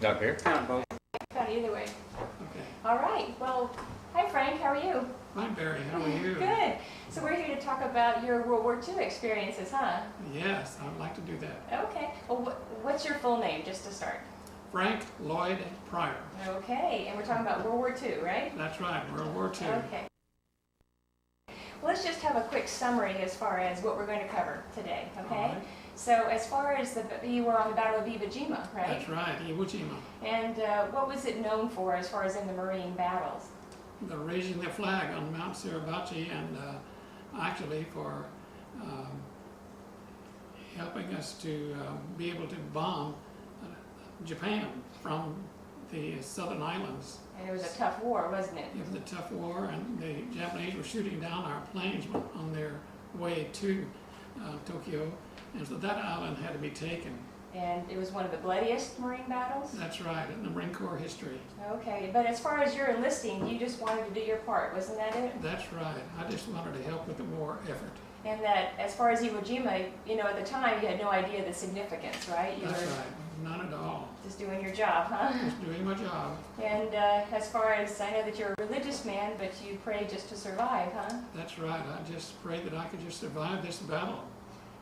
Up here? Count both. Got it either way. Okay. All right. Well, hi Frank. How are you? Hi Barry, how are you? Good. So we're here to talk about your World War II experiences, huh? Yes, I'd like to do that. Okay. Well, what's your full name, just to start? Frank Lloyd Pryor. Okay. And we're talking about World War II, right? That's right, World War II. Okay. Well, let's just have a quick summary as far as what we're going to cover today, okay? All right. So as far as you were on the Battle of Iwo Jima, right? That's right, Iwo Jima. And what was it known for as far as in the Marine battles? The raising the flag on Mount Suribachi and actually for helping us to be able to bomb Japan from the southern islands. And it was a tough war, wasn't it? It was a tough war, and the Japanese were shooting down our planes on their way to Tokyo, and so that island had to be taken. And it was one of the bloodiest Marine battles? That's right, in the Marine Corps history. Okay, but as far as your enlisting, you just wanted to do your part, wasn't that it? That's right. I just wanted to help with the war effort. And that as far as Iwo Jima, you know, at the time you had no idea the significance, right? You That's were right. None at all. just doing your job, huh? Just doing my job. And as far as, I know that you're a religious man, but you pray just to survive, huh? That's right. I just prayed that I could just survive this battle.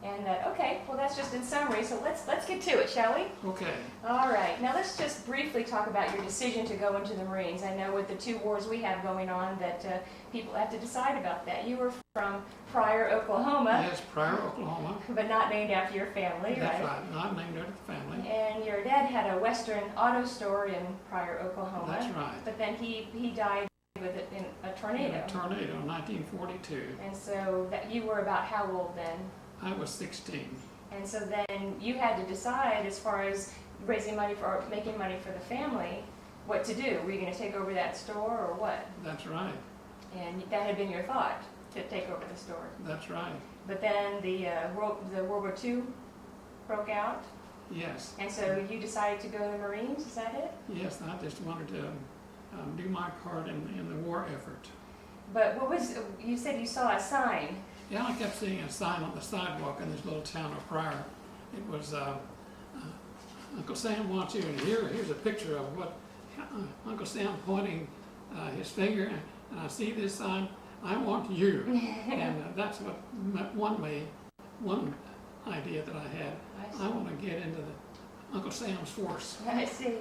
And okay, well that's just in summary, so let's get to it, shall we? Okay. All right, now let's just briefly talk about your decision to go into the Marines. I know with the two wars we have going on that people have to decide about that. You were from Pryor, Oklahoma. Yes, Pryor, Oklahoma. But not named after your family, That's right? right. Not named after the family. And your dad had a Western auto store in Pryor, Oklahoma. That's right. But then he died with it in a tornado. In a tornado in 1942. And so that you were about how old then? I was 16. And so then you had to decide as far as raising money for, or making money for the family, what to do. Were you going to take over that store or what? That's right. And that had been your thought, to take over the store. That's right. But then the World War II broke out, Yes. and so you decided to go to the Marines, is that it? Yes, I just wanted to do my part in the war effort. But what was, you said you saw a sign. Yeah, I kept seeing a sign on the sidewalk in this little town of Pryor. It was Uncle Sam wants you, and here's a picture of what Uncle Sam pointing his finger, and I see this sign, I want you. And that's what one idea that I had. I want to get into the Uncle Sam's force. I see.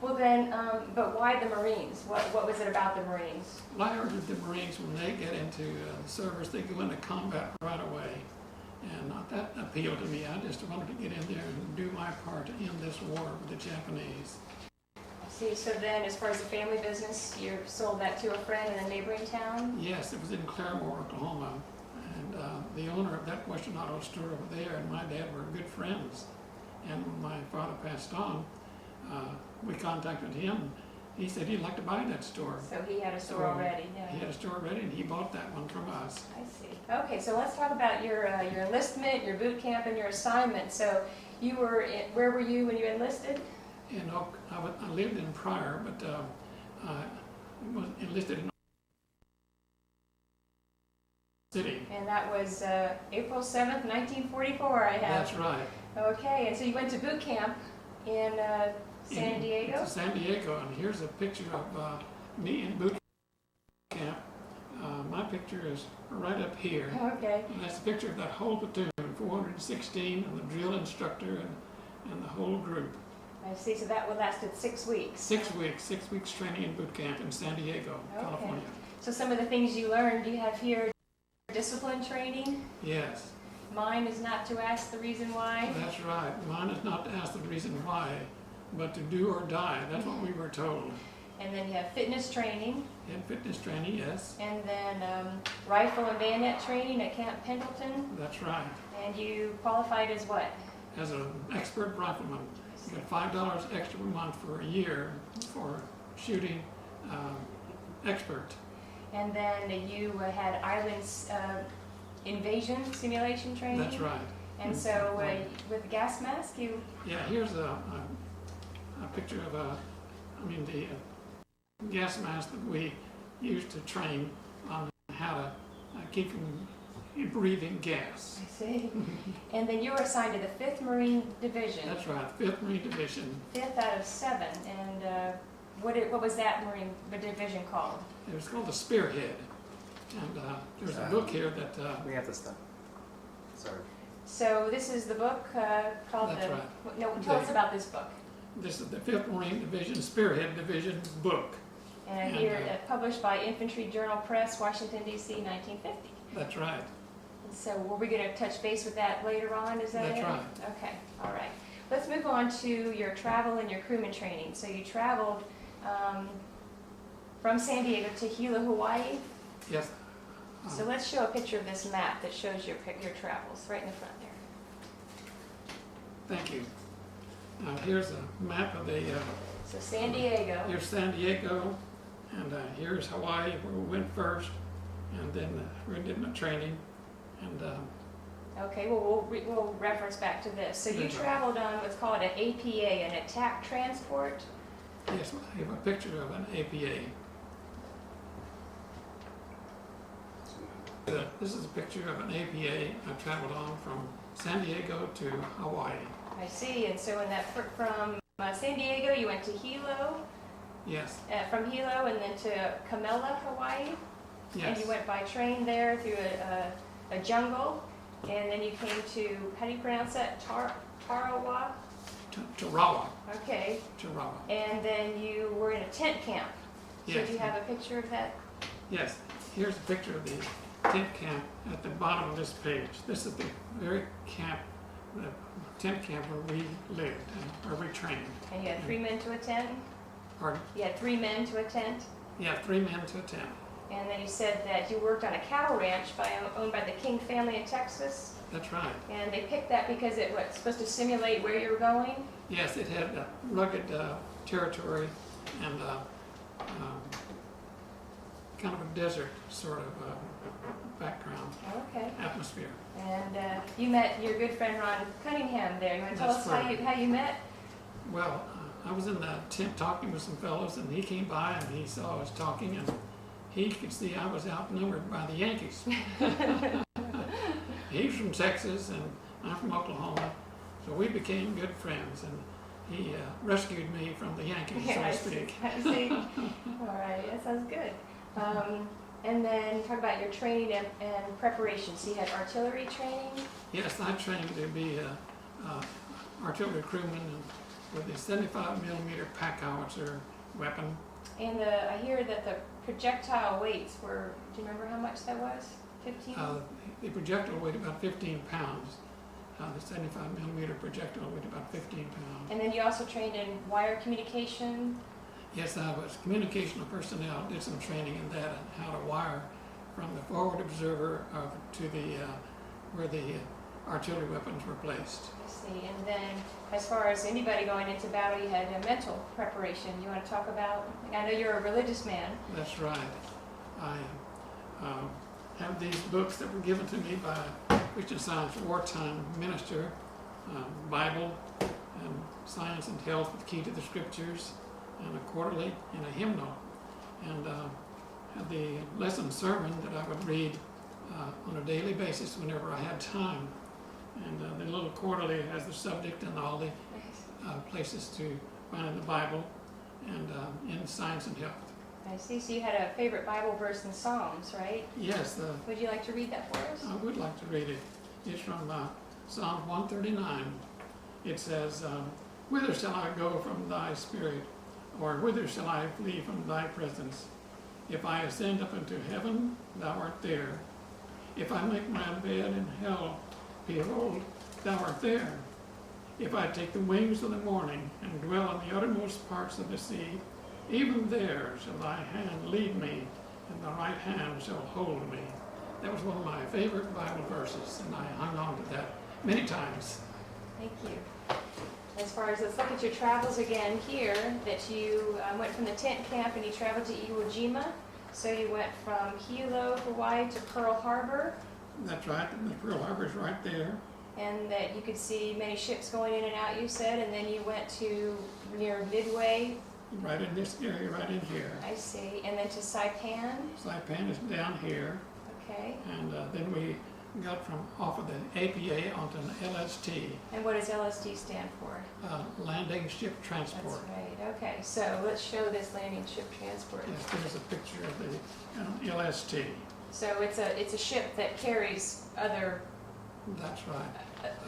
Well then, but why the Marines? What was it about the Marines? Well, I heard that the Marines, when they get into the service, they go into combat right away. And that appealed to me. I just wanted to get in there and do my part in this war with the Japanese. I see. So then, as far as the family business, you sold that to a friend in a neighboring town? Yes, it was in Claremore, Oklahoma. And the owner of that Western Auto store over there and my dad were good friends. And when my father passed on, we contacted him. He said he'd like to buy that store. So he had a store already, yeah. He had a store already, and he bought that one from us. I see. Okay, so let's talk about your enlistment, your boot camp, and your assignment. So you were where were you when you enlisted? I lived in Pryor, but I was enlisted in city. And that was April 7th, 1944, I have. That's right. Okay, and so you went to boot camp in San Diego? San Diego, and here's a picture of me in boot camp. My picture is right up here. Okay. And that's a picture of that whole platoon, 416, and the drill instructor and the whole group. I see, so that lasted 6 weeks. 6 weeks, 6 weeks training in boot camp in San Diego, California. So some of the things you learned, you have here discipline training. Yes. Mine is not to ask the reason why. That's right. Mine is not to ask the reason why, but to do or die. That's what we were told. And then you have fitness training. And fitness training, yes. And then rifle and bayonet training at Camp Pendleton. That's right. And you qualified as what? As an expert rifleman. You get $5 extra a month for a year for shooting expert. And then you had islands invasion simulation training. That's right. And so with the gas mask, you... Yeah, here's a picture of the gas mask that we used to train on how to keep from breathing gas. I see. And then you were assigned to the 5th Marine Division. That's right, 5th Marine Division. 5th out of 7. And what was that Marine Division called? It was called the Spearhead. And there's a book here that... we have to stop. Sorry. So this is the book called That's the... right. No, tell us about this book. This is the 5th Marine Division, Spearhead Division book. And here, published by Infantry Journal Press, Washington, D.C., 1950. That's right. So were we going to touch base with that later on? Is that it? That's right. Okay, all right. Let's move on to your travel and your crewman training. So you traveled from San Diego to Hilo, Hawaii. Yes. So let's show a picture of this map that shows your travels right in the front there. Thank you. Now here's a map of the... So San Diego. here's San Diego, and here's Hawaii, where we went first, and then we did my training, and... Okay, well, we'll reference back to this. So you That's right. traveled on what's called an APA, an attack transport. Yes, I have a picture of an APA. This is a picture of an APA I traveled on from San Diego to Hawaii. I see, and so in that from San Diego, you went to Hilo, Yes, from Hilo, and then to Kamela, Hawaii. yes. And you went by train there through a jungle, and then you came to, how do you pronounce that? Tarawa? Tarawa. Okay. Tarawa. And then you were in a tent camp. So Yes. do you have a picture of that? Yes, here's a picture of the tent camp at the bottom of this page. This is the very camp, the tent camp where we lived and where we trained. And you had 3 men to a tent? Pardon? You had 3 men to a tent? Yeah, 3 men to a tent. And then you said that you worked on a cattle ranch owned by the King family in Texas. That's right. And they picked that because it was supposed to simulate where you were going? Yes, it had a rugged territory and kind of a desert sort of background Okay. atmosphere. And you met your good friend Ron Cunningham there. You want to tell That's us right. how you met? Well, I was in the tent talking with some fellows, and he came by and he saw us talking, and he could see I was outnumbered by the Yankees. He's from Texas, and I'm from Oklahoma, so we became good friends, and he rescued me from the Yankees, so to speak. I see. All right, that sounds good. And then talk about your training and preparation. So you had artillery training? Yes, I trained to be an artillery crewman with a 75 millimeter pack howitzer weapon. And I hear that the projectile weights were, do you remember how much that was? 15? The projectile weighed about 15 pounds. The 75 millimeter projectile weighed about 15 pounds. And then you also trained in wire communication? Yes, I was communicational personnel, did some training in that, and how to wire from the forward observer to the where the artillery weapons were placed. I see. And then as far as anybody going into battle, you had a mental preparation. You want to talk about, I know you're a religious man. That's right. I have these books that were given to me by Christian Science wartime minister, Bible and Science and Health with Key to the Scriptures, and a quarterly and a hymnal, and had the lesson sermon that I would read on a daily basis whenever I had time. And the little quarterly has the subject and all the places to find in the Bible and in Science and Health. I see. So you had a favorite Bible verse in Psalms, right? Yes, Would you like to read that for us? I would like to read it. It's from Psalm 139. It says, "Whither shall I go from thy spirit? Or whither shall I flee from thy presence? If I ascend up into heaven, thou art there. If I make my bed in hell, behold, thou art there. If I take the wings of the morning and dwell in the uttermost parts of the sea, even there shall thy hand lead me, and thy right hand shall hold me." That was one of my favorite Bible verses, and I hung on to that many times. Thank you. As far as, let's look at your travels again here, that you went from the tent camp and you traveled to Iwo Jima. So you went from Hilo, Hawaii to Pearl Harbor. That's right, and the Pearl Harbor's right there. And that you could see many ships going in and out, you said, and then you went to near Midway. Right in this area, right in here. I see. And then to Saipan. Saipan is down here, Okay. and then we got from off of the APA onto an LST, And what does LST stand for? landing ship transport. That's right. Okay, so let's show this landing ship transport. Yes, there's a picture of the LST. So it's a ship that carries other That's right.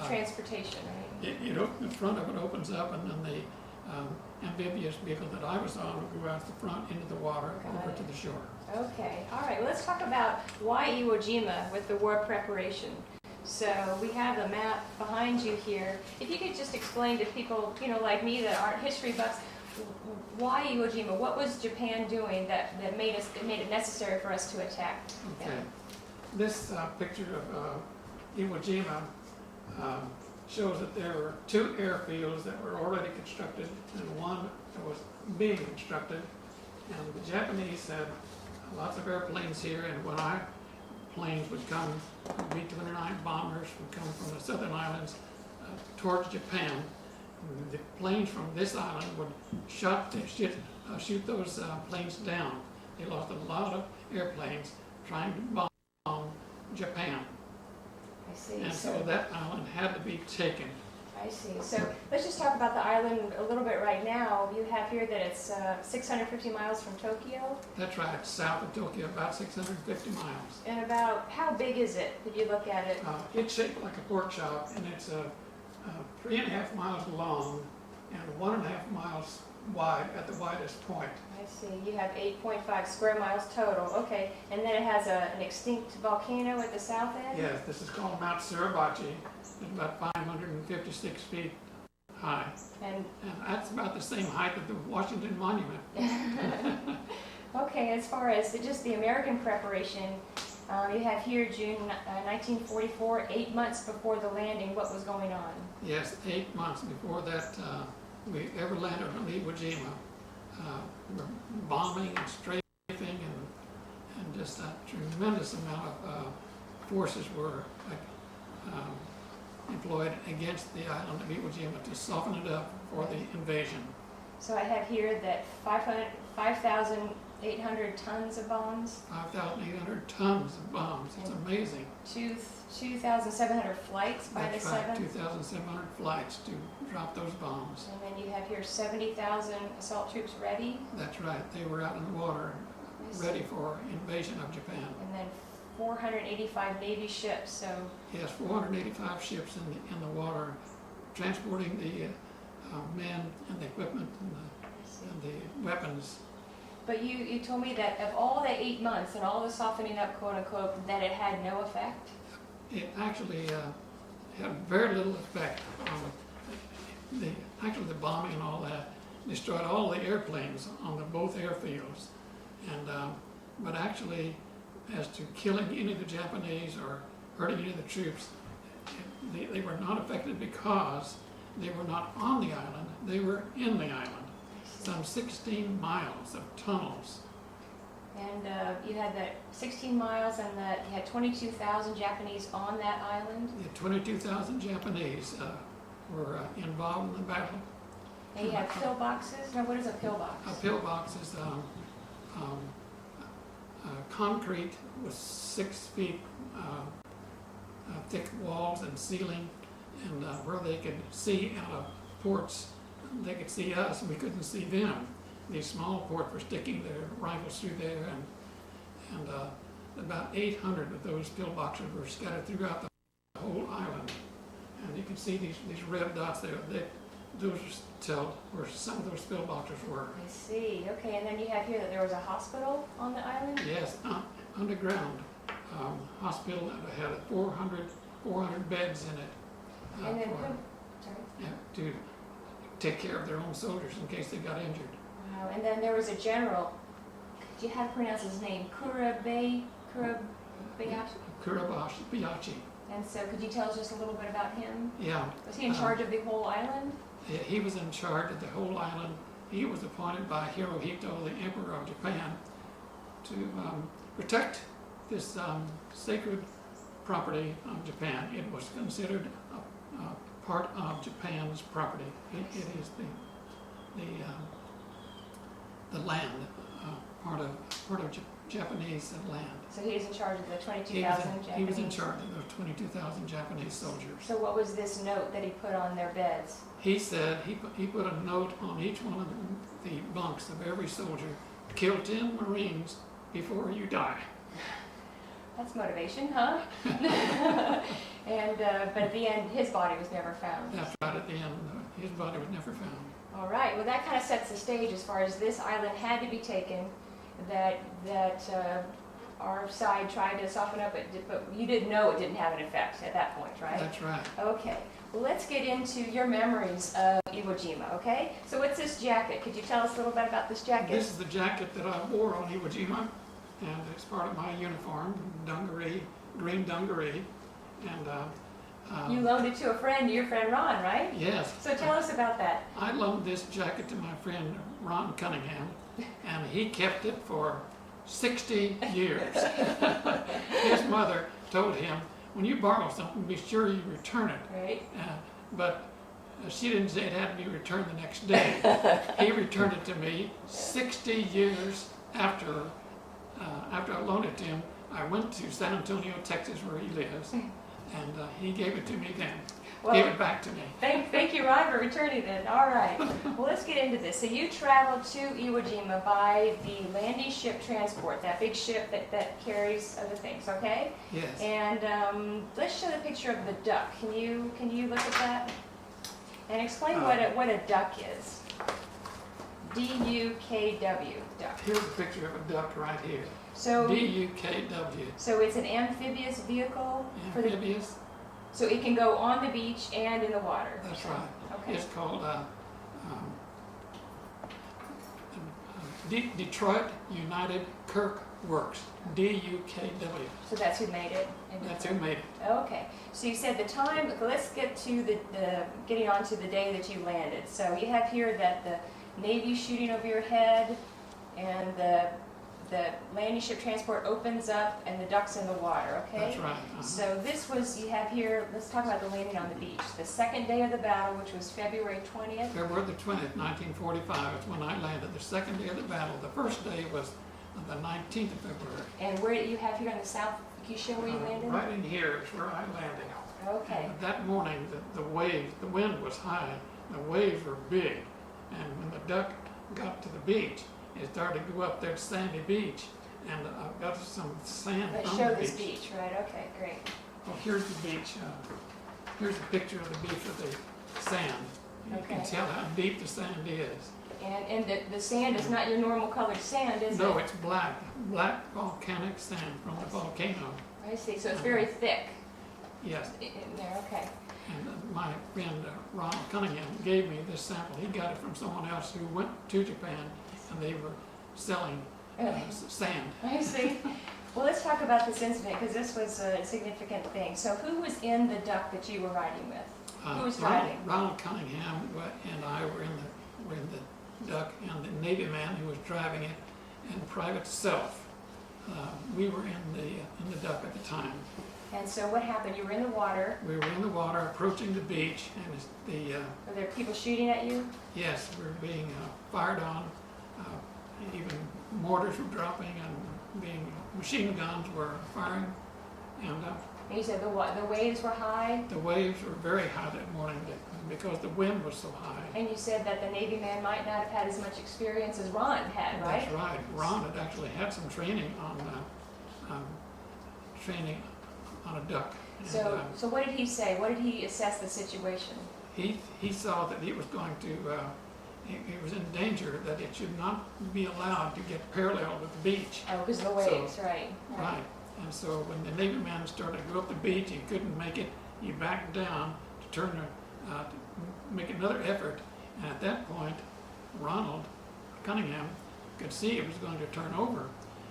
transportation, right? The front of it opens up, and then the amphibious vehicle that I was on would go out the front into the water Got over it. to the shore. Okay, all right. Well, let's talk about why Iwo Jima with the war preparation. So we have the map behind you here. If you could just explain to people, like me that aren't history buffs, why Iwo Jima? What was Japan doing that made it necessary for us to attack? Okay. This picture of Iwo Jima shows that there were 2 airfields that were already constructed and one that was being constructed. And the Japanese had lots of airplanes here, and when our planes would come, B-29 bombers would come from the southern islands towards Japan. The planes from this island would shoot those planes down. They lost a lot of airplanes trying to bomb Japan. I see. And so that island had to be taken. I see. So let's just talk about the island a little bit right now. You have here that it's 650 miles from Tokyo. That's right, south of Tokyo, about 650 miles. And about how big is it if you look at it? It's shaped like a pork chop, and it's 3.5 miles long and 1.5 miles wide at the widest point. I see. You have 8.5 square miles total. Okay. And then it has an extinct volcano at the south end? Yes, this is called Mount Suribachi. It's about 556 feet high. And that's about the same height as the Washington Monument. okay, as far as just the American preparation, you have here June 1944, 8 months before the landing. What was going on? Yes, 8 months before that we ever landed on Iwo Jima. We're bombing and strafing, and just a tremendous amount of forces were employed against the island of Iwo Jima to soften it up for the invasion. So I have here that 5,800 tons of bombs. 5,800 tons of bombs. It's amazing. 2,700 flights by That's the right, 7th. 2,700 flights to drop those bombs. And then you have here 70,000 assault troops ready. That's right. They were out in the water, ready for invasion of Japan. And then 485 Navy ships. So Yes, 485 ships in the water, transporting the men and the equipment and the weapons. but you told me that of all the 8 months and all the softening up, quote unquote, that it had no effect. It actually had very little effect on the bombing and all that. Destroyed all the airplanes on both airfields, and but actually, as to killing any of the Japanese or hurting any of the troops, they were not affected because they were not on the island. They were in the island. Some 16 miles of tunnels. And you had that 16 miles, and that you had 22,000 Japanese on that island. The 22,000 Japanese were involved in the battle. And you had pillboxes. Now, what is a pillbox? A pillbox is concrete with 6 feet thick walls and ceiling, and where they could see out of ports, they could see us, and we couldn't see them. These small ports were sticking their rifles through there, and about 800 of those pillboxes were scattered throughout the whole island. And you can see these red dots there. Those tell where some of those pillboxes were. I see. Okay, and then you have here that there was a hospital on the island. Yes, underground hospital that had 400 beds in it And then to take care of their own soldiers in case they got injured. wow. And then there was a general. Do you have to pronounce his name? Kurabayashi. Kurabayashi. And so, could you tell us just a little bit about him? Yeah. Was he in charge of the whole island? He was in charge of the whole island. He was appointed by Hirohito, the Emperor of Japan, to protect this sacred property of Japan. It was considered a part of Japan's property. It is the land, part of Japanese land. So he was in charge of the He 22,000 Japanese? he was in charge of those 22,000 Japanese soldiers. So what was this note that he put on their beds? He said he put a note on each one of the bunks of every soldier, kill 10 Marines before you die. That's motivation, huh? And, but at the end, his body was never found. That's right, at the end, his body was never found. All right, well, that kind of sets the stage as far as this island had to be taken, that our side tried to soften up, but you didn't know it didn't have an effect at that point, right? That's right. Okay, well, let's get into your memories of Iwo Jima, okay? So what's this jacket? Could you tell us a little bit about this jacket? This is the jacket that I wore on Iwo Jima, and it's part of my uniform, dungaree, green dungaree, and You loaned it to a friend, your friend Ron, right? yes. So tell us about that. I loaned this jacket to my friend Ron Cunningham, and he kept it for 60 years. His mother told him, when you borrow something, be sure you return it. Right? But she didn't say it had to be returned the next day. He returned it to me 60 years after I loaned it to him. I went to San Antonio, Texas, where he lives, and he gave it to me then. Gave it back to me. Thank you, Ron, for returning it. All right. Well, let's get into this. So you traveled to Iwo Jima by the landing ship transport, that big ship that carries other things, okay? Yes. And let's show the picture of the duck. Can you look at that? And explain what a duck is. D-U-K-W, duck. Here's a picture of a duck right here. So, D-U-K-W. so it's an amphibious vehicle for the, Amphibious. so it can go on the beach and in the water. That's right. Okay. It's called Detroit United Kirk Works. D-U-K-W. So that's who made it. That's who made it. Okay. So you said the time. Let's get to the getting on to the day that you landed. So you have here that the Navy shooting over your head, and the landing ship transport opens up, and the duck's in the water. Okay. That's right. So this was, you have here, let's talk about the landing on the beach. The second day of the battle, which was February 20th. February the 20th, 1945 is when I landed. The second day of the battle. The first day was the 19th of February. And where you have here on the south, can you show where you landed? Right in here is where I landed. Okay. And that morning, the wind was high, the waves were big, and when the duck got to the beach, it started to go up that sandy beach, and I got some sand Let's from show the this beach. beach, right? Okay, great. Well, here's the beach. Here's a picture of the beach with the sand. You can Okay. tell how deep the sand is. And the sand is not your normal colored sand, is it? No, it's black volcanic sand from the volcano. I see. So it's very thick Yes. in there. Okay. And my friend Ronald Cunningham gave me this sample. He got it from someone else who went to Japan, and they were selling sand. I see. Well, let's talk about this incident, because this was a significant thing. So who was in the duck that you were riding with? Who was driving? Ronald Cunningham and I were in the duck, and the Navy man who was driving it, and Private Self. We were in the duck at the time. And so what happened? You were in the water. We were in the water, approaching the beach, and Were there people shooting at you? yes, we were being fired on. Even mortars were dropping, and machine guns were firing, and And you said the waves were high, the waves were very high that morning because the wind was so high. and you said that the Navy man might not have had as much experience as Ron had, right? That's right. Ron had actually had some training on a duck. And, So what did he say? What did he assess the situation? he saw that he was going to, he was in danger, that it should not be allowed to get parallel with the beach. Oh, because of the waves, right? Right. And so when the Navy man started to go up the beach, he couldn't make it. He backed down to make another effort. And at that point, Ronald Cunningham could see it was going to turn over.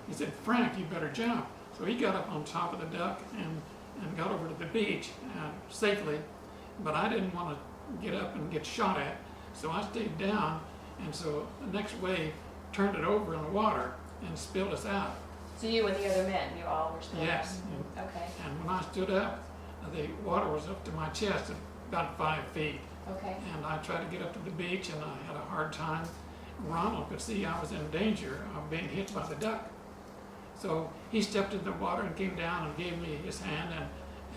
He said, "Frank, you better jump." So he got up on top of the duck and got over to the beach safely. But I didn't want to get up and get shot at, so I stayed down. And so the next wave turned it over in the water and spilled us out. So you and the other men, you all were still Yes. there? Okay, And when I stood up, the water was up to my chest at about 5 feet. okay. And I tried to get up to the beach, and I had a hard time. Ronald could see I was in danger of being hit by the duck. So he stepped in the water and came down and gave me his hand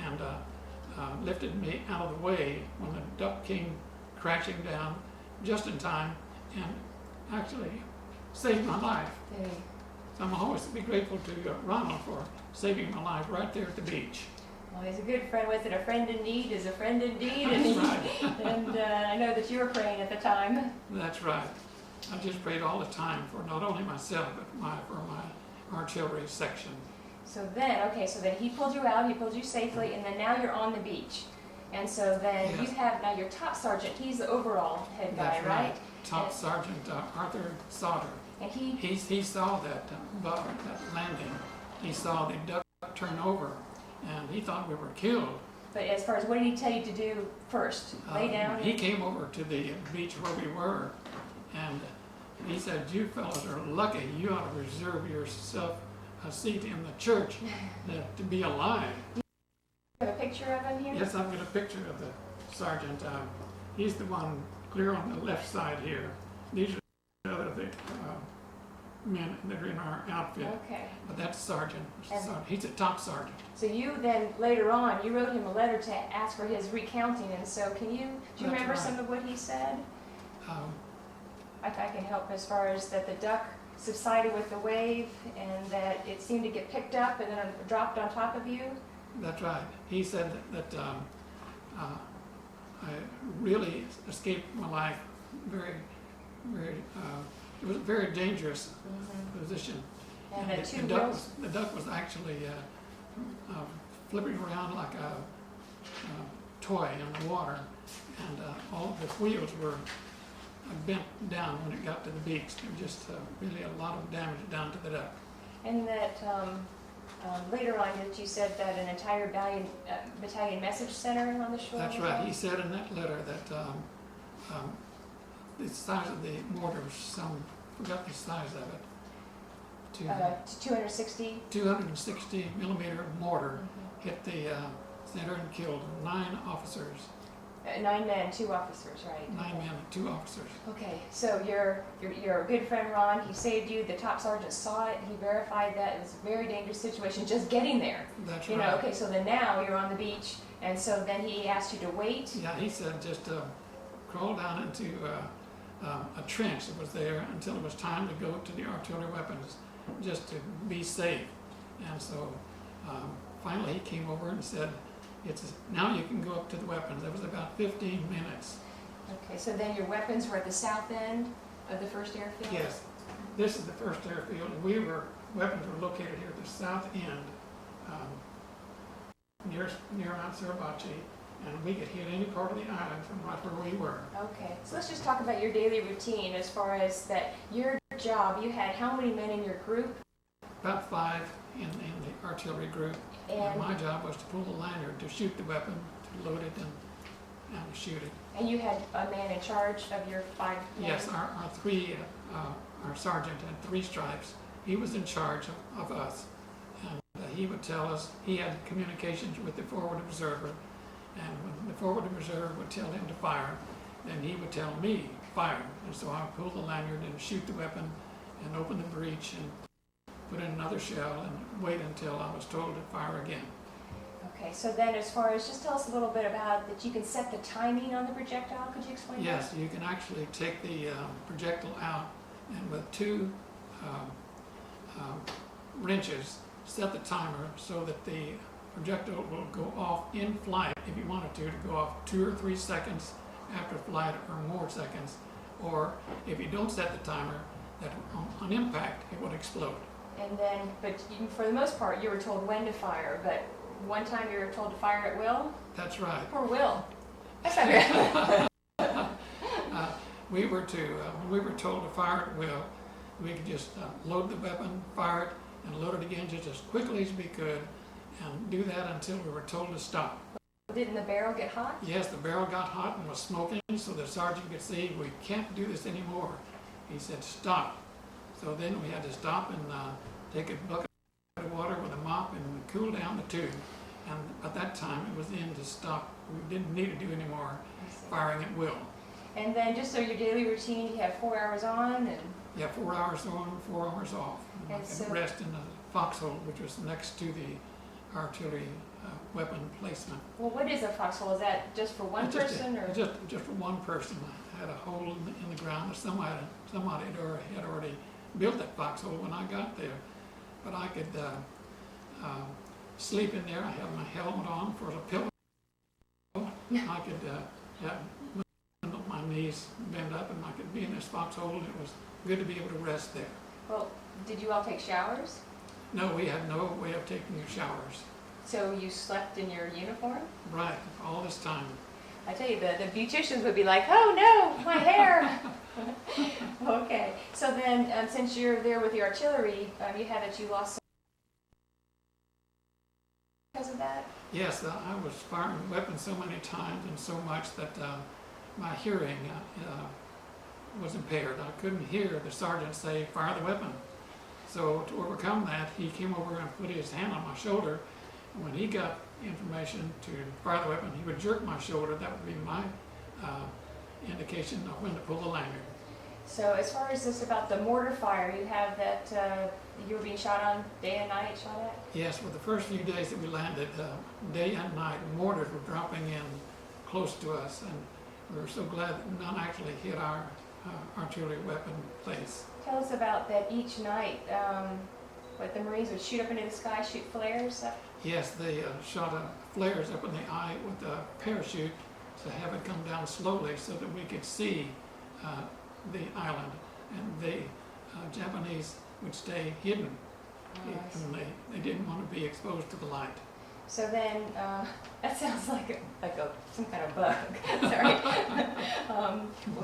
and lifted me out of the way when the duck came crashing down just in time and actually saved my life. Did he? So I'm always be grateful to Ronald for saving my life right there at the beach. Well, he's a good friend. Was it a friend in need is a friend indeed? That's right. And I know that you were praying at the time. That's right. I just prayed all the time for not only myself, but for my artillery section. So then, okay, so then he pulled you out, he pulled you safely, and then now you're on the beach. And so then Yes. you have now your top sergeant, he's the overall head guy, That's right? Top And- Sergeant Arthur Sauter. And he, He saw that that landing. He saw the duck turn over, and he thought we were killed. but as far as what did he tell you to do first? Lay down? He came over to the beach where we were, and he said, "You fellas are lucky. You ought to reserve yourself a seat in the church to be alive." You have a picture of him here? Yes, I've got a picture of the sergeant. He's the one clear on the left side here. These are the other men that are in our outfit. Okay. But that's sergeant. And- He's a top sergeant. So you then, later on, you wrote him a letter to ask for his recounting, and so do you That's remember right. some of what he said? Um, If I can help as far as that the duck subsided with the wave and that it seemed to get picked up and then it dropped on top of you? That's right. He said that I really escaped my life very, very, it was a very dangerous position. And the two girls, The duck was actually flipping around like a toy in the water, and all the wheels were bent down when it got to the beach. There was just really a lot of damage down to the duck. and that later on that you said that an entire battalion message center on the shore? That's was right. on? He said in that letter that the size of the mortar was forgot the size of it, to 260? 260 millimeter mortar hit the center and killed 9 officers, 9 men, 2 officers, right? 9 men and 2 officers. Okay, so your good friend Ron, he saved you, the top sergeant saw it, he verified that it was a very dangerous situation just getting there. That's You right. know, okay, so then now you're on the beach, and so then he asked you to wait. Yeah, he said just crawl down into a trench that was there until it was time to go to the artillery weapons, just to be safe. And so finally he came over and said, now you can go up to the weapons. That was about 15 minutes. Okay, so then your weapons were at the south end of the first airfield? Yes, this is the first airfield. Weapons were located here at the south end, near Mount Suribachi, and we could hit any part of the island from right where we were. Okay, so let's just talk about your daily routine as far as that your job, you had how many men in your group? About 5 in the artillery group. And my job was to pull the lanyard to shoot the weapon, to load it and shoot it. And you had a man in charge of your 5 men? Yes, our sergeant had 3 stripes. He was in charge of us. And he would tell us, he had communications with the forward observer. And when the forward observer would tell him to fire, then he would tell me, fire. And so I would pull the lanyard and shoot the weapon and open the breech and put in another shell and wait until I was told to fire again. Okay, so then as far as, just tell us a little bit about that you can set the timing on the projectile, could you explain that? Yes, you can actually take the projectile out and with 2 wrenches set the timer so that the projectile will go off in flight if you wanted to go off 2 or 3 seconds after flight or more seconds, or if you don't set the timer, that on impact it would explode. And then, but for the most part, you were told when to fire, but one time you were told to fire at will? That's right. Poor Will. That's not very... We were told to fire at will. We could just load the weapon, fire it, and load it again just as quickly as we could, and do that until we were told to stop. Didn't the barrel get hot? Yes, the barrel got hot and was smoking, so the sergeant could see we can't do this anymore. He said, stop. So then we had to stop and take a bucket of water with a mop and cool down the tube. And at that time, it was in to stop. We didn't need to do any more firing at will. And then just so your daily routine, you have 4 hours on and... Yeah, 4 hours on, 4 hours off. And And so- rest in the foxhole, which was next to the artillery weapon placement. Well, what is a foxhole? Is that just for one It's just person, or? Just for one person. I had a hole in the ground. Somebody had already built that foxhole when I got there. But I could sleep in there. I had my helmet on for a pillow. I could have my knees bent up, and I could be in this foxhole. It was good to be able to rest there. Well, did you all take showers? No, we had no way of taking showers. So you slept in your uniform? Right, all this time. I tell you, the beauticians would be like, oh no, my hair. Okay, so then since you're there with the artillery, you had that you lost because of that? Yes, I was firing weapons so many times and so much that my hearing was impaired. I couldn't hear the sergeant say, fire the weapon. So to overcome that, he came over and put his hand on my shoulder. And when he got information to fire the weapon, he would jerk my shoulder. That would be my indication of when to pull the lanyard. So as far as this about the mortar fire, you have that you were being shot on day and night, shot at? Yes, for the first few days that we landed, day and night, mortars were dropping in close to us, and we were so glad that none actually hit our artillery weapon place. Tell us about that each night, what the Marines would shoot up into the sky, shoot flares up. Yes, they shot flares up in the eye with a parachute to have it come down slowly so that we could see the island, and the Japanese would stay hidden, and they didn't want to be exposed to the light. So then, that sounds like some kind of bug. Sorry.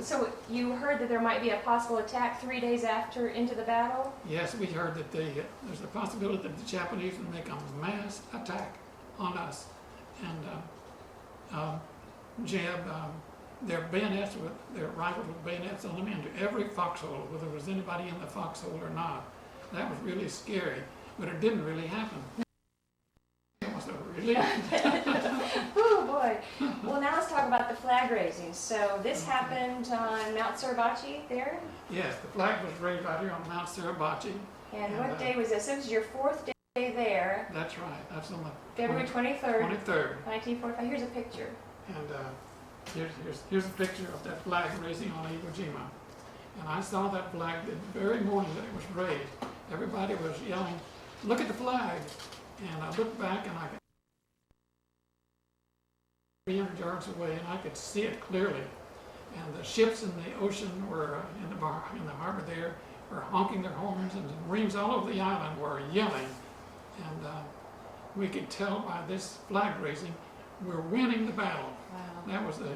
So you heard that there might be a possible attack 3 days after into the battle? Yes, we heard that there's a possibility that the Japanese would make a mass attack on us and jab their bayonets, with their rifles with bayonets on them, into every foxhole, whether there was anybody in the foxhole or not. That was really scary, but it didn't really happen. It was a relief. Oh boy. Well, now let's talk about the flag raising. So this happened on Mount Suribachi there? Yes, the flag was raised right here on Mount Suribachi. And what day was this? This was your fourth day there. That's right. That's on the February 23rd, 23rd. 1945. Here's a picture. And here's a picture of that flag raising on Iwo Jima. And I saw that flag the very morning that it was raised. Everybody was yelling, "Look at the flag!" And I looked back, and I could 300 yards away, and I could see it clearly. And the ships in the ocean were in the harbor there were honking their horns, and the Marines all over the island were yelling. And we could tell by this flag raising we're winning the battle. Wow. That was the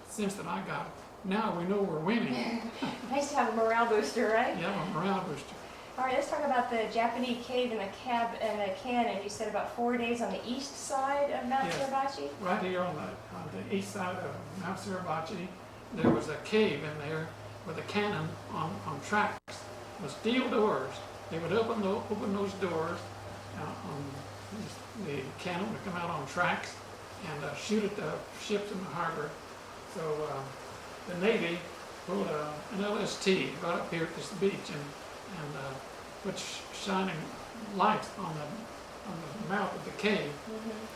sense that I got. Now we know we're winning. Nice to have a morale booster, right? Yeah, a morale booster. All right, let's talk about the Japanese cave and the cannon. You said about 4 days on the east side of Mount Yes. Suribachi? Right here on the east side of Mount Suribachi, there was a cave in there with a cannon on tracks with steel doors. They would open those doors, the cannon would come out on tracks and shoot at the ships in the harbor. So the Navy pulled an LST right up here at this beach and put shining lights on the mouth of the cave.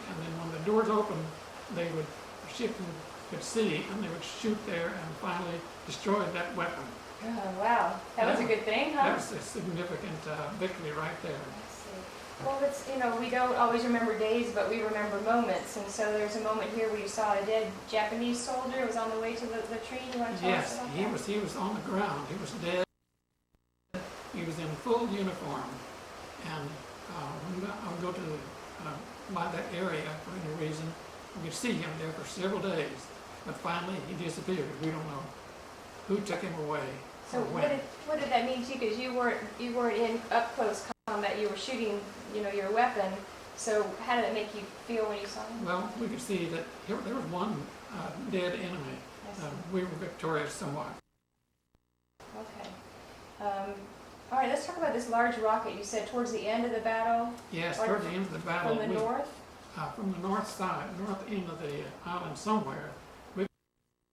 And then when the doors opened, the ship could see, and they would shoot there and finally destroy that weapon. Oh, wow. That was a good thing, huh? That was a significant victory right there. Well, it's, we don't always remember days, but we remember moments. And so there's a moment here where you saw a dead Japanese soldier who was on the way to the tree. You want to tell us Yes, about he that? was on the ground. He was dead. He was in full uniform. And when I would go to by that area for any reason, we could see him there for several days. But finally, he disappeared. We don't know who took him away. So or when. what did that mean to you? Because you weren't in up close combat. You were shooting, your weapon. So how did it make you feel when you saw him? Well, we could see that there was one dead enemy. We were victorious somewhat. Okay. All right, let's talk about this large rocket. You said towards the end of the battle? Yes, Or towards the end of the battle. From the north? From the north side, north end of the island somewhere, we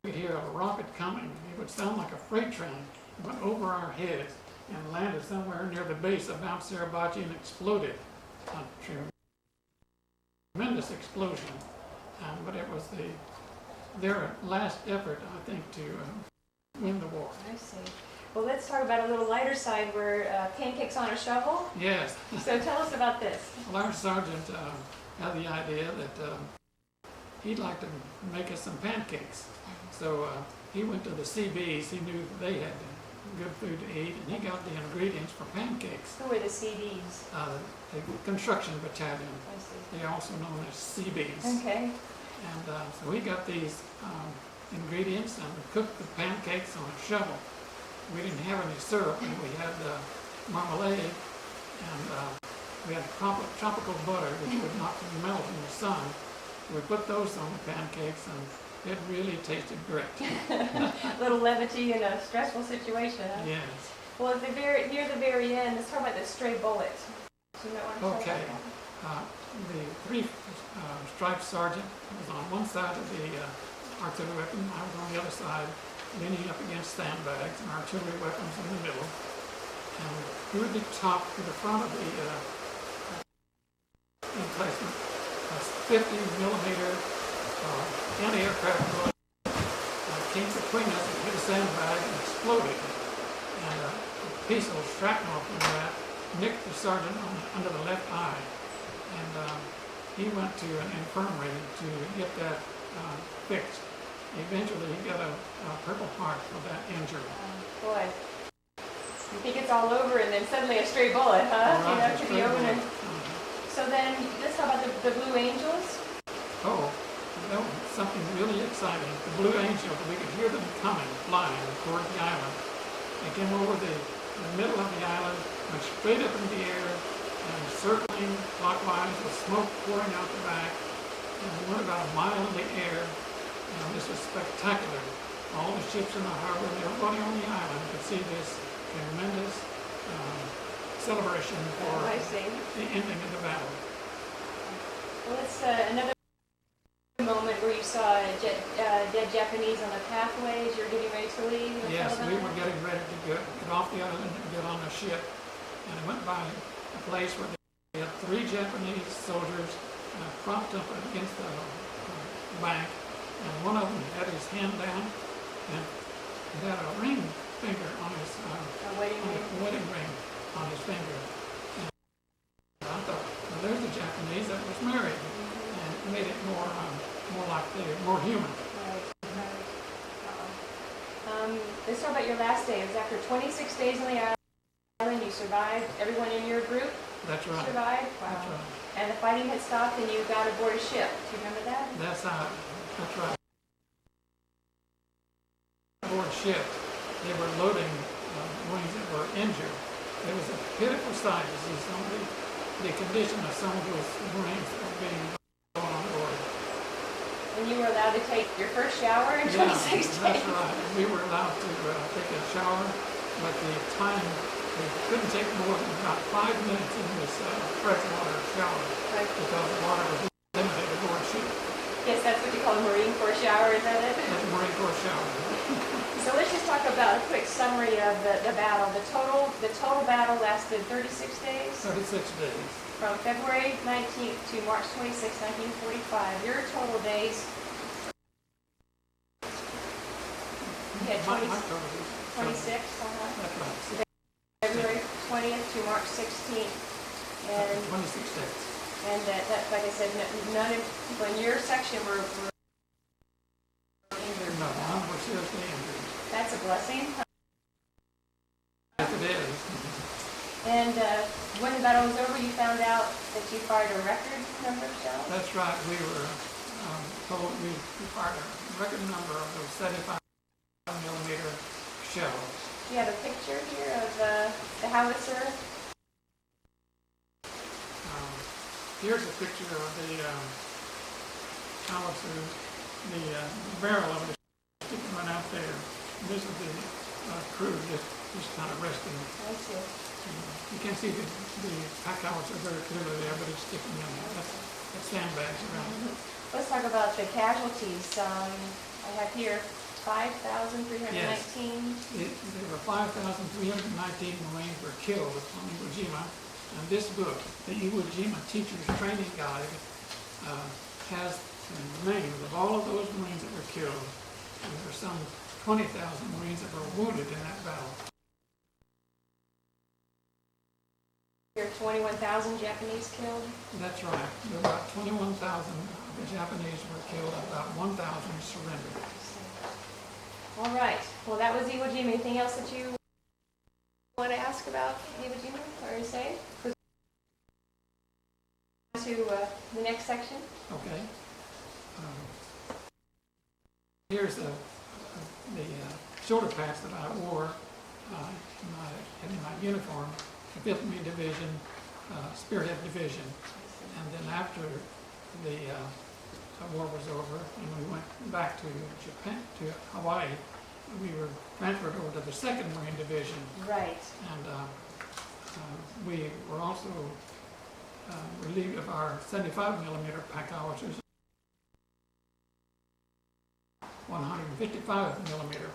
could hear a rocket coming. It would sound like a freight train. It went over our heads. and landed somewhere near the base of Mount Suribachi and exploded. A tremendous explosion, but it was their last effort, I think, to win the war. I see. Well, let's talk about a little lighter side where pancakes on a shovel. Yes. So tell us about this. Well, our sergeant had the idea that he'd like to make us some pancakes. So he went to the CBs. He knew that they had good food to eat, and he got the ingredients for pancakes. Who are the CDs? The construction battalion. I see. They're also known as CBs. Okay. And so we got these ingredients and cooked the pancakes on a shovel. We didn't have any syrup, and we had marmalade, and we had tropical butter, which would not melt in the sun. We put those on the pancakes, and it really tasted great. A little levity in a stressful situation, huh? Yes. Well, near the very end, let's talk about the stray bullet. Do you know what I'm talking Okay. about? The three striped sergeant was on one side of the artillery weapon. I was on the other side, leaning up against sandbags, and artillery weapons in the middle. And through the top, to the front of the emplacement, a 50 millimeter anti-aircraft bullet came between us and hit a sandbag and exploded. And a piece of shrapnel from that nicked the sergeant under the left eye. And he went to an infirmary to get that fixed. Eventually, he got a Purple Heart for that injury. Boy, you think it's all over, and then suddenly a stray bullet, huh? Right, You know, a to stray be open. bullet. So then, let's talk about the Blue Angels. Oh, that was something really exciting. The Blue Angels, we could hear them coming, flying toward the island. They came over the middle of the island, went straight up in the air, and circling clockwise with smoke pouring out the back, and we went about a mile in the air, and this was spectacular. All the ships in the harbor and everybody on the island could see this tremendous celebration for I see. the ending of the battle. Well, it's another moment where you saw dead Japanese on the pathways. You're getting ready to leave. You wanna Yes, tell we about were that? getting ready to get off the island and get on a ship. And I went by a place where they had 3 Japanese soldiers propped up against the bank. And one of them had his hand down and he had a ring finger on his A wedding ring. wedding ring on his finger. And I thought, well, there's a Japanese that was married. And it made it more like more human. Right, right. Let's talk about your last day. It was after 26 days on the island. You survived. Everyone in your group That's right. survived. Wow. That's right. And the fighting had stopped, and you got aboard a ship. Do you remember that? That's right. Aboard ship, they were loading Marines that were injured. It was a pitiful sight to see some of the condition of some of those Marines that were being thrown on board. And you were allowed to take your first shower in 26 days. That's right. We were allowed to take a shower, but the time, we couldn't take more than about 5 minutes in this freshwater shower Right. because the water was limited aboard ship. Yes, that's what you call a Marine Corps shower, is that it? That's a Marine Corps shower. So let's just talk about a quick summary of the battle. The total battle lasted 36 days, 36 days. from February 19th to March 26, 1945. Your total days, you had My 20 total is 26, That's right. February 20th to March 16th. And 26 days. that, like I said, none of people in your section were injured. No, none were seriously injured. That's a blessing. Yes, it is. And when the battle was over, you found out that you fired a record number of shells? That's right. We were told we fired a record number of those 75 millimeter shells. You have a picture here of the howitzer. Here's a picture of the howitzer, the barrel of it sticking right out there. This is the crew just kind of resting. I see. You can't see the pack howitzer very clearly there, but it's sticking in there. That's sandbags around it. Let's talk about the casualties. I have here 5,319? There were 5,319 Marines were killed on Iwo Jima, and this book, the Iwo Jima Teacher's Training Guide, has the names of all of those Marines that were killed, and there were some 20,000 Marines that were wounded in that battle. There are 21,000 Japanese killed? That's right. There were about 21,000 of the Japanese were killed, and about 1,000 surrendered. All right. Well, that was Iwo Jima. Anything else that you want to ask about Iwo Jima or say? To the next section. Okay. Here's the shoulder pads that I wore in my uniform, the 5th Marine Division, Spearhead Division. And then after the war was over and we went back to Japan, to Hawaii, we were transferred over to the 2nd Marine Division. Right. And we were also relieved of our 75 millimeter pack howitzers, 155 millimeter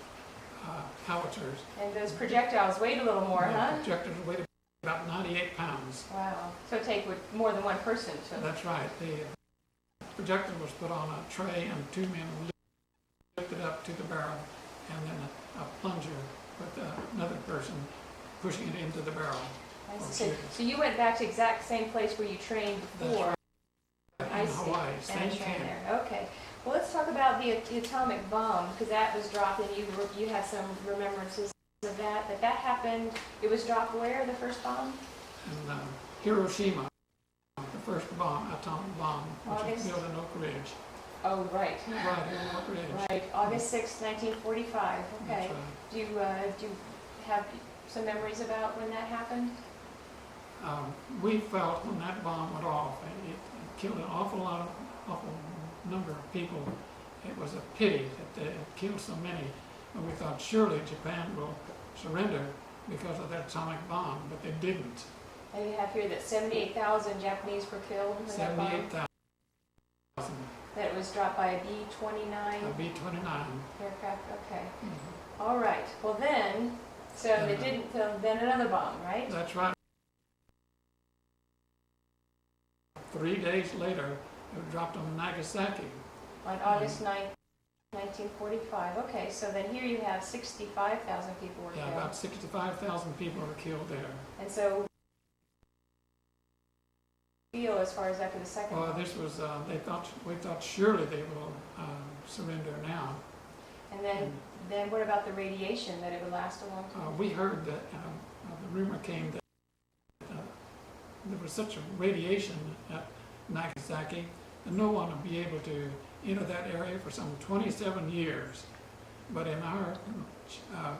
howitzers. And those projectiles weighed a little more, huh? Projectors weighed about 98 pounds. Wow. So it take more than one person to... That's right. The projector was put on a tray and 2 men lifted up to the barrel, and then a plunger with another person pushing it into the barrel. So you went back to the exact same place where you trained before. That's right. I In see. Hawaii, same And trained camp. there. Okay. Well, let's talk about the atomic bomb, because that was dropped, and you had some remembrances of that. That happened. It was dropped where, the first bomb? In Hiroshima, the first atomic bomb, which was August? built in Oak Ridge. Oh, right. Right, in Oak Ridge. Right. August 6, 1945. Okay. That's right. Do you have some memories about when that happened? We felt when that bomb went off, it killed an awful number of people. It was a pity that it killed so many. And we thought surely Japan will surrender because of that atomic bomb, but they didn't. And you have here that 78,000 Japanese were killed in that bomb. 78,000. That was dropped by a B-29 A B-29. aircraft. Okay. Mhm. All right. Well then, so they didn't. Then another bomb, right? That's right. 3 days later, it was dropped on Nagasaki. On August 9th, 1945. Okay. So then here you have 65,000 people were Yeah, killed. about 65,000 people were killed there. And so, feel as far as after the second Well, bomb. this was, we thought surely they will surrender now. And then what about the radiation, that it would last a long time? We heard that the rumor came that there was such a radiation at Nagasaki that no one would be able to enter that area for some 27 years. But in our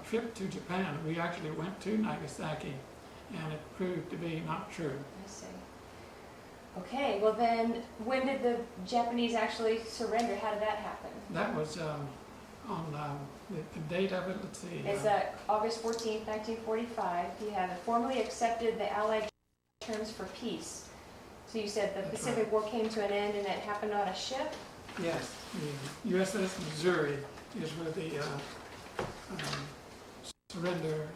trip to Japan, we actually went to Nagasaki, and it proved to be not true. I see. Okay, well then, when did the Japanese actually surrender? How did that happen? That was on the date of it, let's see. It's August 14th, 1945. You have formally accepted the Allied terms for peace. So you said the That's Pacific War came to an end and it happened on a ship? Yes, the USS Missouri is where the surrender.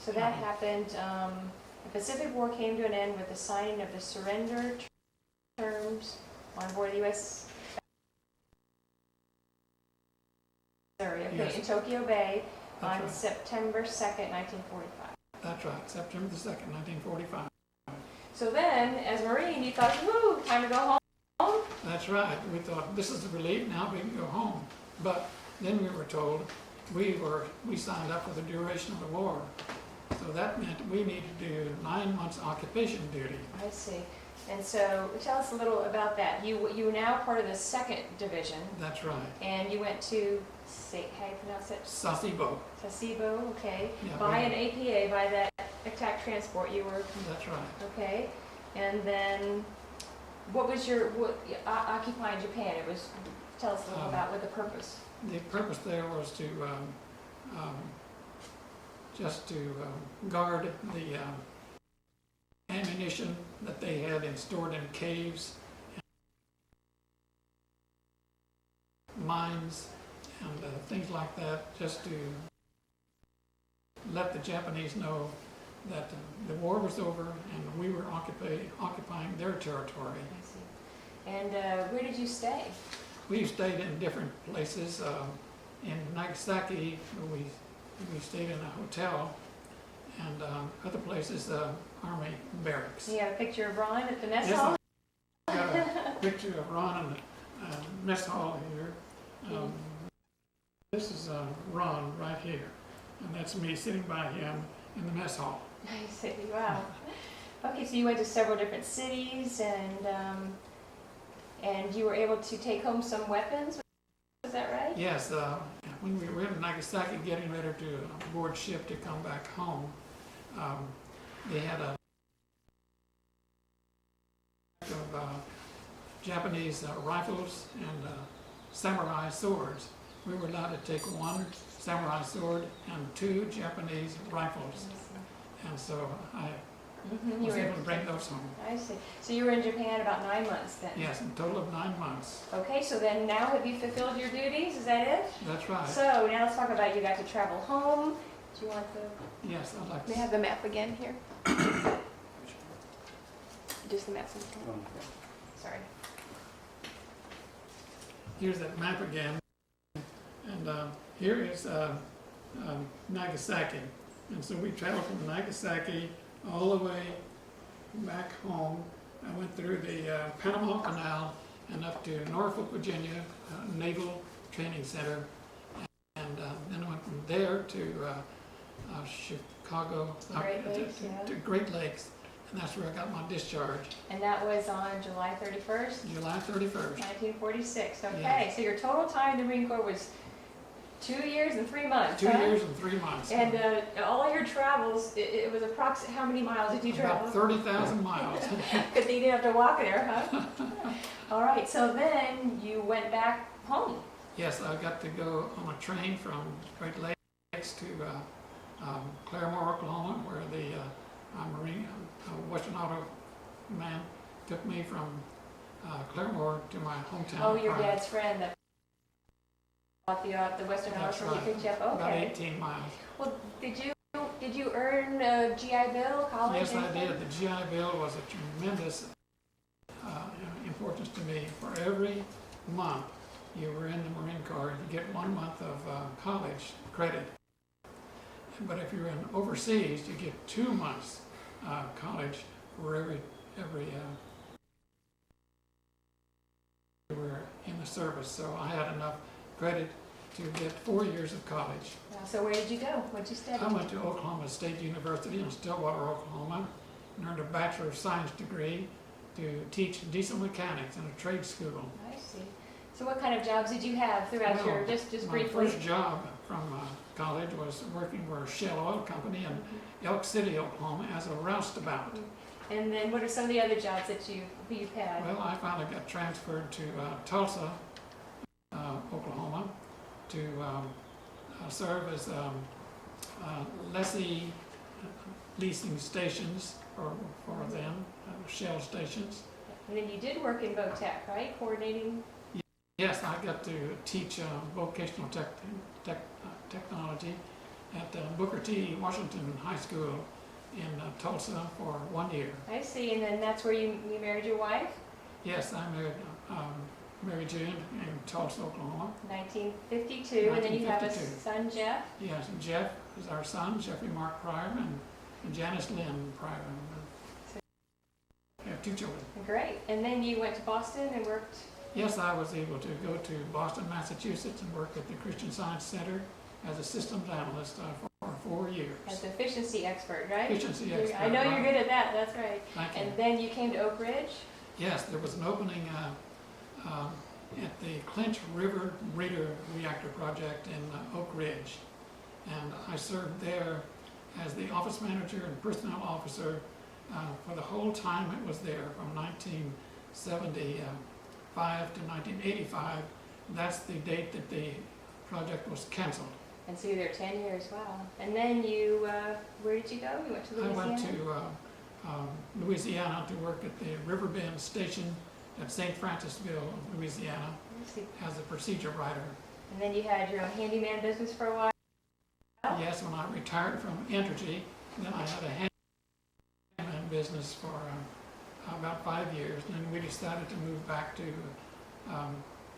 So that happened, the Pacific War came to an end with the signing of the surrender terms on board the U.S. Missouri, okay, Yes. in Tokyo Bay That's on right. September 2nd, 1945. That's right, September the 2nd, 1945. So then, as a Marine, you thought, woo, time to go home? That's right. We thought this is a relief. Now we can go home. But then we were told we signed up for the duration of the war, so that meant we needed to do 9 months occupation duty. I see. And so, tell us a little about that. You were now part of the 2nd Division, That's right. and you went to, how you pronounce it? Sasebo. Sasebo, okay. Yeah, By an APA, by that attack transport, you were, That's right. okay. And then, what was your, occupying Japan? It was, tell us a little about what the purpose. The purpose there was to just to guard the ammunition that they had stored in caves. mines and things like that, just to let the Japanese know that the war was over and we were occupying their territory. I see. And where did you stay? We stayed in different places. In Nagasaki, we stayed in a hotel, and other places, Army barracks. You have a picture of Ron at the mess Yes, hall? I got a picture of Ron in the mess hall here. This is Ron right here, and that's me sitting by him in the mess hall. I see, wow. Okay, so you went to several different cities, and you were able to take home some weapons, is that right? Yes, when we were in Nagasaki getting ready to board ship to come back home, they had a of Japanese rifles and samurai swords. We were allowed to take one samurai sword and 2 Japanese rifles, and so I You was were able to bring those home. I see. So you were in Japan about 9 months then? Yes, a total of 9 months. Okay, so then now have you fulfilled your duties? Is that it? That's right. So now let's talk about you got to travel home. Do you want the? Yes, I'd like May I to. have the map again here? Just the map. Sorry. Here's that map again, and here is Nagasaki, and so we traveled from Nagasaki all the way back home. I went through the Panama Canal and up to Norfolk, Virginia, Naval Training Center, and then I went from there to Chicago, Great Lakes, to Great Lakes, and that's where I got my discharge, And that was on July 31st, July 31st. 1946. Okay, Yeah. so your total time in the Marine Corps was 2 years and 3 months, 2 huh? years and 3 months. And all your travels, it was approximately, how many miles did you travel? About 30,000 miles. Because you didn't have to walk there, huh? All right, so then you went back home. Yes, I got to go on a train from Great Lakes to Claremore, Oklahoma, where the Marine Western Auto man took me from Claremore to my hometown. Oh, your Pryor. dad's friend that bought the Western Auto That's from you right. picked you up. About Okay. 18 miles. Well, did you earn a GI Bill, college? Yes, I anything? did. The GI Bill was a tremendous importance to me. For every month you were in the Marine Corps, you get 1 month of college credit. But if you're in overseas, you get 2 months college for every you were in the service. So I had enough credit to get 4 years of college. So where did you go? What did you study? I went to Oklahoma State University in Stillwater, Oklahoma, and earned a Bachelor of Science degree to teach diesel mechanics in a trade school. I see. So what kind of jobs did you have throughout your, Well, just My briefly? first job from college was working for a Shell Oil Company in Elk City, Oklahoma, as a roustabout. And then what are some of the other jobs that you've had? Well, I finally got transferred to Tulsa, Oklahoma, to serve as lessee leasing stations for them, Shell stations. And then you did work in VOTEC, right? Coordinating? Yes, I got to teach vocational technology at Booker T. Washington High School in Tulsa for 1 year. I see. And then that's where you married your wife? Yes, I married Mary Jane in Tulsa, Oklahoma. 1952. And then you have a 1952. son, Jeff? Yes, and Jeff is our son, Jeffrey Mark Pryor, and Janice Lynn Pryor. We have 2 children. Great. And then you went to Boston and worked? Yes, I was able to go to Boston, Massachusetts, and work at the Christian Science Center as a systems analyst for 4 years. As an efficiency expert, right? Efficiency expert. I know you're right. good at that, that's right. Thank you. And then you came to Oak Ridge? Yes, there was an opening at the Clinch River Breeder Reactor Project in Oak Ridge. And I served there as the office manager and personnel officer for the whole time it was there, from 1975 to 1985. That's the date that the project was canceled. And so you were there 10 years, wow. And then you, where did you go? You went to I Louisiana? went to Louisiana to work at the Riverbend Station at St. Francisville, Louisiana, I see. as a procedure writer. And then you had your own handyman business for a while? Yes, when I retired from Entergy, then I had a handyman business for about 5 years, and then we decided to move back to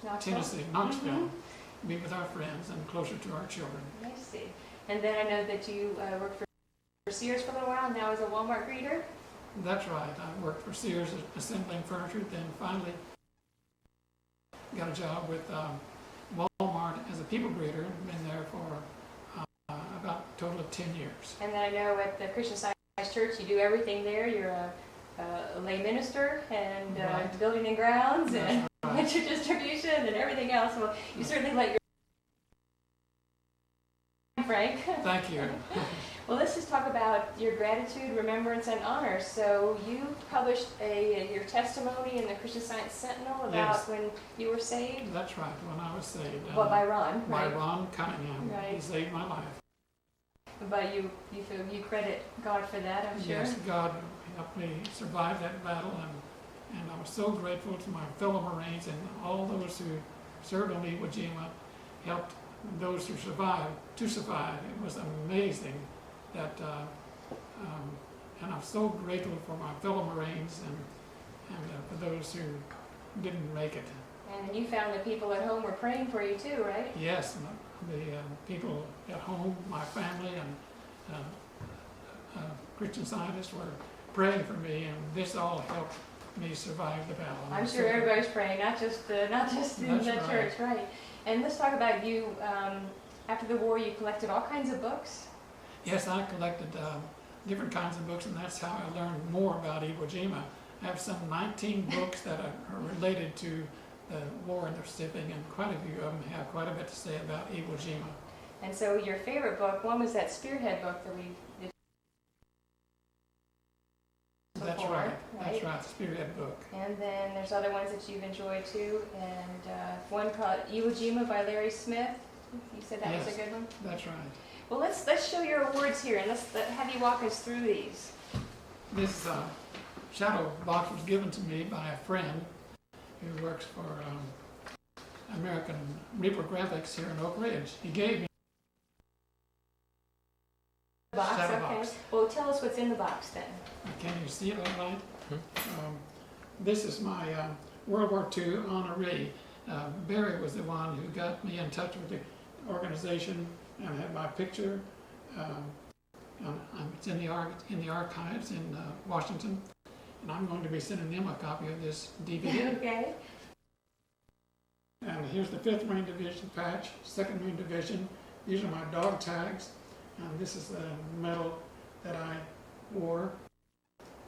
Knoxville? Tennessee, Knoxville, be with our friends and closer to our children. I see. And then I know that you worked for Sears for a little while, and now as a Walmart greeter? That's right. I worked for Sears assembling furniture, then finally got a job with Walmart as a people greeter, been there for about a total of 10 years. And then I know at the Christian Science Church, you do everything there. You're a lay minister and Right. building and grounds and Right. winter distribution and everything else. Well, you certainly let your Frank. Thank you. Well, let's just talk about your gratitude, remembrance, and honor. So you published your testimony in the Christian Science Sentinel about Yes. when you were saved. That's right, when I was saved. Well, by Ron, by right? Ron Cunningham. Right. He saved my life. But you feel you credit God for that, I'm sure. Yes, God helped me survive that battle, and I was so grateful to my fellow Marines and all those who served on Iwo Jima, helped those who survived to survive. It was amazing that, and I'm so grateful for my fellow Marines and for those who didn't make it. And then you found that people at home were praying for you too, right? Yes, and the people at home, my family, and Christian Scientists were praying for me, and this all helped me survive the battle. I'm sure everybody's praying, not just in That's the right. church, right? And let's talk about you. After the war, you collected all kinds of books. Yes, I collected different kinds of books, and that's how I learned more about Iwo Jima. I have some 19 books that are related to the war in the Pacific, and quite a few of them have quite a bit to say about Iwo Jima. And so your favorite book, one was that Spearhead book that we did That's before, right. That's right, the Spearhead book. And then there's other ones that you've enjoyed too, and one called Iwo Jima by Larry Smith. You said that was Yes. a good one? That's right. Well, let's show your awards here, and let's have you walk us through these. This shadow box was given to me by a friend who works for American Reprographics here in Oak Ridge. He gave me Box, Shadow okay. box. Well, tell us what's in the box then. Can you see it all right? This is my World War II honoree. Barry was the one who got me in touch with the organization and had my picture. It's in the archives in Washington, and I'm going to be sending them a copy of this DVD. Okay. And here's the 5th Marine Division patch, 2nd Marine Division. These are my dog tags. And this is the medal that I wore.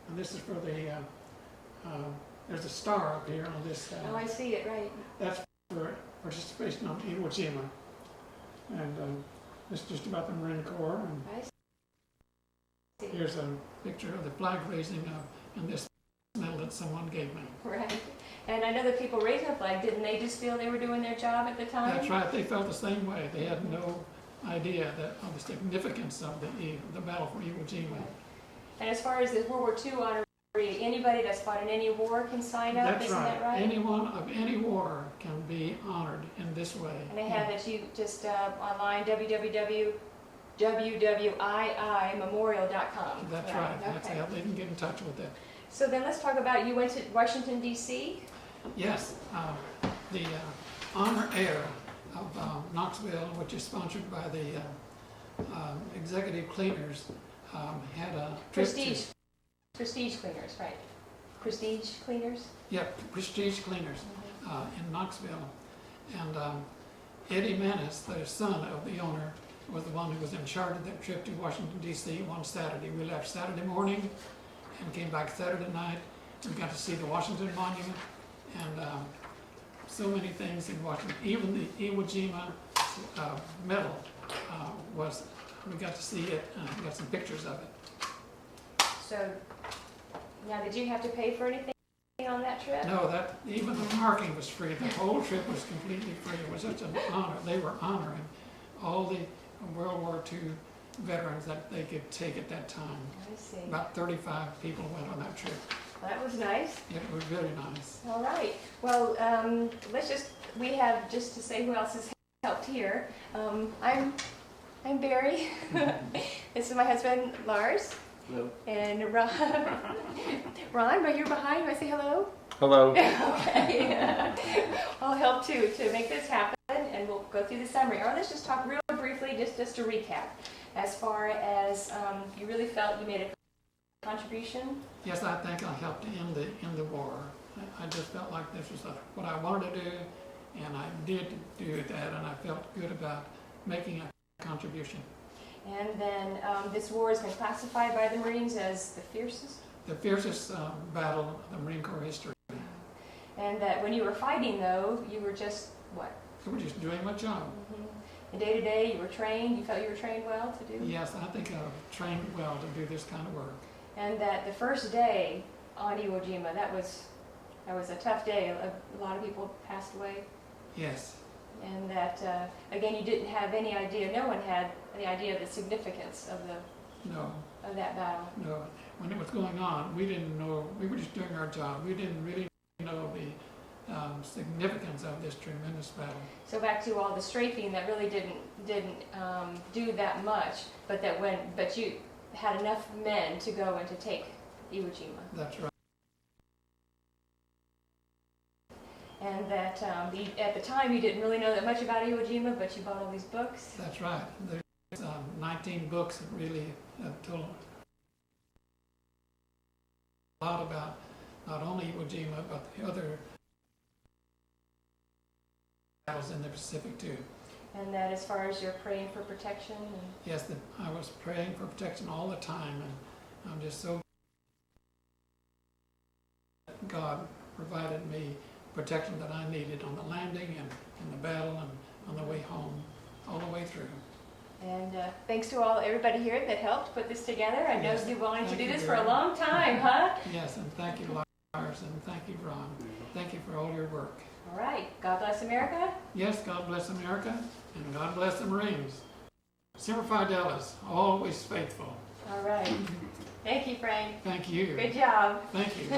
And this is for the, there's a star up here on this. Oh, I see it, right. That's for participation on Iwo Jima. And this is just about the Marine Corps. And I see. here's a picture of the flag raising and this medal that someone gave me. Right. And I know that people raising the flag, didn't they just feel they were doing their job at the time? That's right, they felt the same way. They had no idea of the significance of the battle for Iwo Jima. And as far as the World War II honoree, anybody that's fought in any war can sign up, That's isn't right. that right? Anyone of any war can be honored in this way. And they have that you just online, www.wiimemorial.com. That's right. That's Okay. how they can get in touch with it. So then let's talk about, you went to Washington, D.C.? Yes, the honor air of Knoxville, which is sponsored by the executive cleaners, had a trip Prestige. Prestige Cleaners, right. Prestige Cleaners? Yeah, Prestige Cleaners in Knoxville. And Eddie Manis, the son of the owner, was the one who was in charge of that trip to Washington, D.C. one Saturday. We left Saturday morning and came back Saturday night. We got to see the Washington Monument and so many things in Washington. Even the Iwo Jima medal we got to see it and got some pictures of it. So, now did you have to pay for anything on that trip? No, even the parking was free. The whole trip was completely free. It was such an honor. They were honoring all the World War II veterans that they could take at that time. I see. About 35 people went on that trip. That was nice. It was very nice. All right. Well, we have just to say who else has helped here. I'm Barry. This is my husband, Lars. Hello. And Ron. Ron, right here behind. You want to say hello? Hello. Okay. I'll help too to make this happen, and we'll go through the summary. Or let's just talk real briefly, just to recap. As far as you really felt you made a contribution. Yes, I think I helped end the war. I just felt like this was what I wanted to do, and I did do that, and I felt good about making a contribution. And then this war has been classified by the Marines as the fiercest? The fiercest battle of the Marine Corps history. And that when you were fighting, though, you were just, what? I was just doing my job. And day to day, you were trained? You felt you were trained well to do? Yes, I think I trained well to do this kind of work. And that the first day on Iwo Jima, that was a tough day. A lot of people passed away. Yes. And that, again, you didn't have any idea, no one had the idea of the significance of that battle. No. When it was going on, we didn't know, we were just doing our job. We didn't really know the significance of this tremendous battle. So back to all the strafing, that really didn't do that much, but you had enough men to go and to take Iwo Jima. That's right. And that at the time you didn't really know that much about Iwo Jima, but you bought all these books. That's right. There's 19 books that really told a lot about not only Iwo Jima, but the other battles in the Pacific too. And that as far as you're praying for protection? Yes, I was praying for protection all the time, and I'm just so God provided me protection that I needed on the landing and in the battle and on the way home, all the way through. And thanks to everybody here that helped put this together. I know Yes, you've wanted to thank do you this for very a long time, huh? Yes, and thank you, Lars, and thank you, Ron. Thank you for all your work. All right. God bless America. Yes, God bless America, and God bless the Marines. Semper Fidelis, always faithful. All right. Thank you, Frank. Thank you. Good job. Thank you.